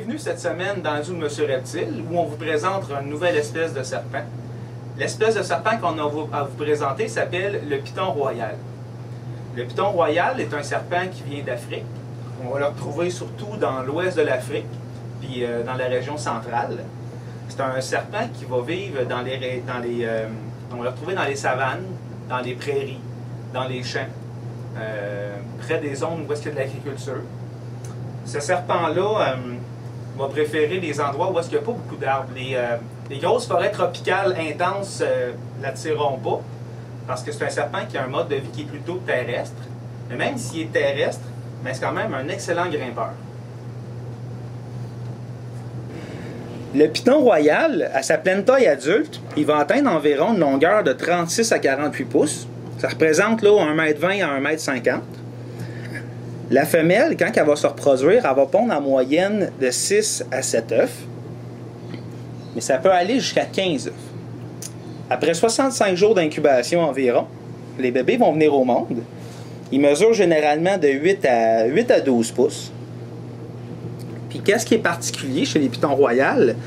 Bienvenue cette semaine dans le zoo de Monsieur Reptile, où on vous présente une nouvelle espèce de serpent. L'espèce de serpent qu'on a à vous présenter s'appelle le python royal. Le python royal est un serpent qui vient d'Afrique. On va le retrouver surtout dans l'ouest de l'Afrique, puis dans la région centrale. C'est un serpent qui va vivre on va le retrouver dans les savanes, dans les prairies, dans les champs, près des zones où est-ce qu'il y a de l'agriculture. Ce serpent-là va préférer les endroits où est-ce qu'il n'y a pas beaucoup d'arbres. Les grosses forêts tropicales intenses ne l'attireront pas, parce que c'est un serpent qui a un mode de vie qui est plutôt terrestre. Mais même s'il est terrestre, c'est quand même un excellent grimpeur. Le python royal, à sa pleine taille adulte, il va atteindre environ une longueur de 36 à 48 pouces. Ça représente là 1,20 m à 1,50 m. La femelle, quand elle va se reproduire, elle va pondre en moyenne de 6 à 7 œufs. Mais ça peut aller jusqu'à 15 œufs. Après 65 jours d'incubation environ, les bébés vont venir au monde. Ils mesurent généralement de 8 à 12 pouces. Puis qu'est-ce qui est particulier chez les pythons royales?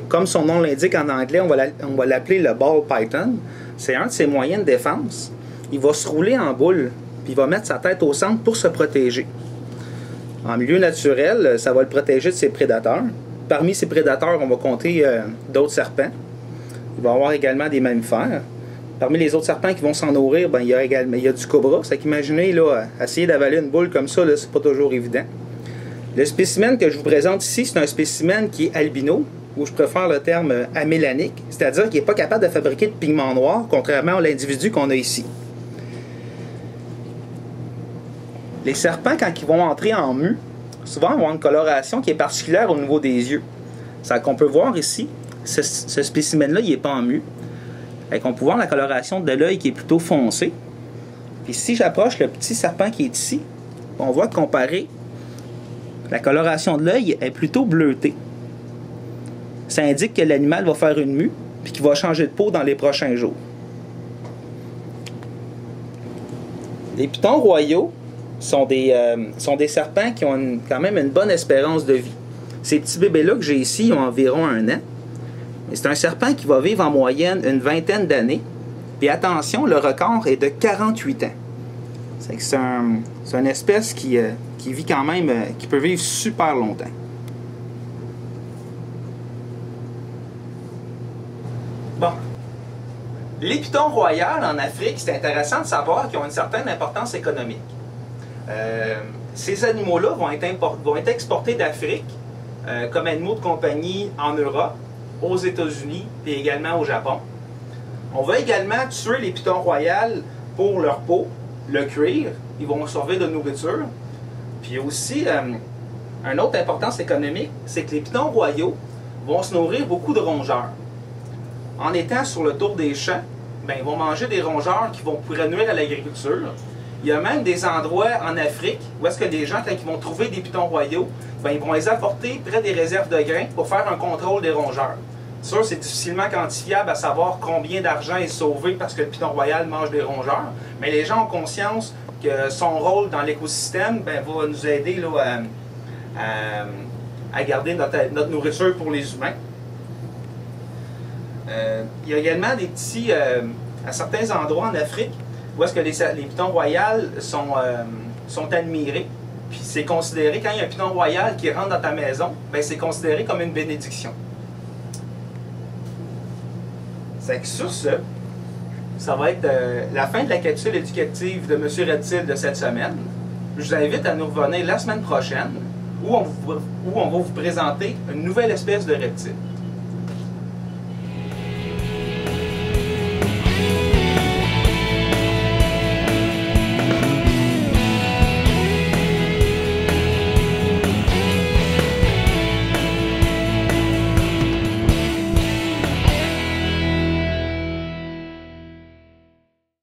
Comme son nom l'indique en anglais, on va l'appeler le ball python. C'est un de ses moyens de défense. Il va se rouler en boule, puis il va mettre sa tête au centre pour se protéger. En milieu naturel, ça va le protéger de ses prédateurs. Parmi ses prédateurs, on va compter d'autres serpents. Il va y avoir également des mammifères. Parmi les autres serpents qui vont s'en nourrir, il y a du cobra. C'est qu'imaginez, essayer d'avaler une boule comme ça, c'est pas toujours évident. Le spécimen que je vous présente ici, c'est un spécimen qui est albino, ou je préfère le terme amélanique, c'est-à-dire qu'il n'est pas capable de fabriquer de pigments noirs, contrairement à l'individu qu'on a ici. Les serpents, quand ils vont entrer en mue, souvent ils vont avoir une coloration qui est particulière au niveau des yeux. C'est qu'on peut voir ici, ce spécimen-là, il n'est pas en mue. On peut voir la coloration de l'œil qui est plutôt foncé. Puis si j'approche le petit serpent qui est ici, on voit que comparé, la coloration de l'œil est plutôt bleutée. Ça indique que l'animal va faire une mue puis qu'il va changer de peau dans les prochains jours. Les pythons royaux sont des serpents qui ont quand même une bonne espérance de vie. Ces petits bébés-là que j'ai ici ont environ 1 an. C'est un serpent qui va vivre en moyenne une vingtaine d'années. Puis attention, le record est de 48 ans. C'est une espèce qui vit quand même, qui peut vivre super longtemps. Bon. Les pythons royaux en Afrique, c'est intéressant de savoir qu'ils ont une certaine importance économique. Ces animaux-là vont être exportés d'Afrique comme animaux de compagnie en Europe, aux États-Unis et également au Japon. On va également tuer les pythons royaux pour leur peau, le cuir. Ils vont servir de nourriture. Puis aussi, une autre importance économique, c'est que les pythons royaux vont se nourrir beaucoup de rongeurs. En étant sur le tour des champs, ils vont manger des rongeurs qui pourraient nuire à l'agriculture. Il y a même des endroits en Afrique où est-ce que des gens, quand ils vont trouver des pythons royaux, ils vont les apporter près des réserves de grains pour faire un contrôle des rongeurs. Sûr, c'est difficilement quantifiable à savoir combien d'argent est sauvé parce que le python royal mange des rongeurs, mais les gens ont conscience que son rôle dans l'écosystème va nous aider à garder notre nourriture pour les humains. Il y a également des petits, à certains endroits en Afrique, où est-ce que les pythons royaux sont admirés. Puis c'est considéré, quand il y a un python royal qui rentre dans ta maison, c'est considéré comme une bénédiction. C'est que sur ce, ça va être la fin de la capsule éducative de Monsieur Reptile de cette semaine. Je vous invite à nous revenir la semaine prochaine, où on va vous présenter une nouvelle espèce de reptile.